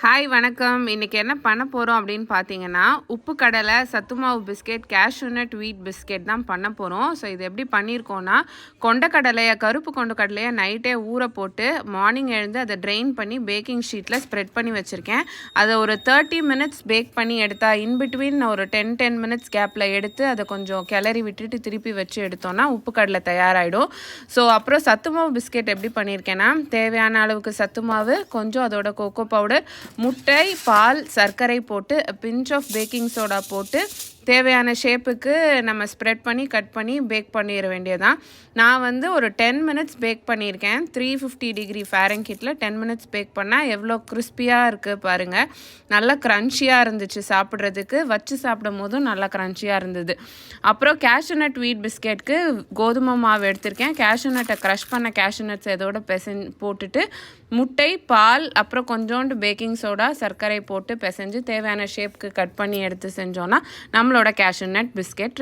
Hi வணக்கம். இன்றைக்கி என்ன பண்ண போகிறோம் அப்படின்னு பார்த்தீங்கன்னா, உப்பு கடலை, சத்து மாவு பிஸ்கெட், கேஷ்யூநட் வீட் பிஸ்கெட் தான் பண்ண போகிறோம். ஸோ இது எப்படி பண்ணியிருக்கோன்னா, கருப்பு கொண்ட கடலையை நைட்டே ஊற போட்டு மார்னிங் எழுந்து அதை ட்ரெயின் பண்ணி பேக்கிங் ஷீட்டில் ஸ்ப்ரெட் பண்ணி வச்சுருக்கேன். அதை ஒரு 30 மினிட்ஸ் பேக் பண்ணி எடுத்தால் இன்பிட்வீன் ஒரு 10 மினிட்ஸ் கேப்பில் எடுத்து அதை கொஞ்சம் கிளறி விட்டுட்டு திருப்பி வச்சு எடுத்தோன்னா உப்பு கடலை தயாராகிடும். ஸோ அப்புறம் சத்து மாவு பிஸ்கெட் எப்படி பண்ணியிருக்கேன்னா, தேவையான அளவுக்கு சத்து மாவு, கொஞ்சம் அதோட கோகோ பவுடர், முட்டை, பால், சர்க்கரை போட்டு பிஞ்ச் ஆஃப் பேக்கிங் சோடா போட்டு தேவையான ஷேப்புக்கு நம்ம ஸ்ப்ரெட் பண்ணி கட் பண்ணி பேக் பண்ணிட வேண்டியதான். நான் வந்து ஒரு 10 மினிட்ஸ் பேக் பண்ணியிருக்கேன். 350 டிகிரி ஃபாரன்ஹீட்டில் 10 மினிட்ஸ் பேக் பண்ணால் எவ்வளோ கிறிஸ்பியாக இருக்குது பாருங்கள். நல்லா க்ரன்ச்சியாக இருந்துச்சு சாப்பிட்றதுக்கு. வச்சு சாப்பிடும் போதும் நல்லா க்ரன்ச்சியாக இருந்தது. அப்புறம் கேஷ்யூநட் வீட் பிஸ்கெட்டுக்கு கோதுமை மாவு எடுத்திருக்கேன். கேஷ்யூநட்டை க்ரஷ் பண்ண கேஷ்யூநட்ஸ் இதோட போட்டுட்டு முட்டை, பால், அப்புறம் கொஞ்சோண்டு பேக்கிங் சோடா, சர்க்கரை போட்டு பிசைஞ்சு தேவையான ஷேப்புக்கு கட் பண்ணி எடுத்து செஞ்சோன்னா நம்மளோட கேஷ்யூநட் பிஸ்கெட்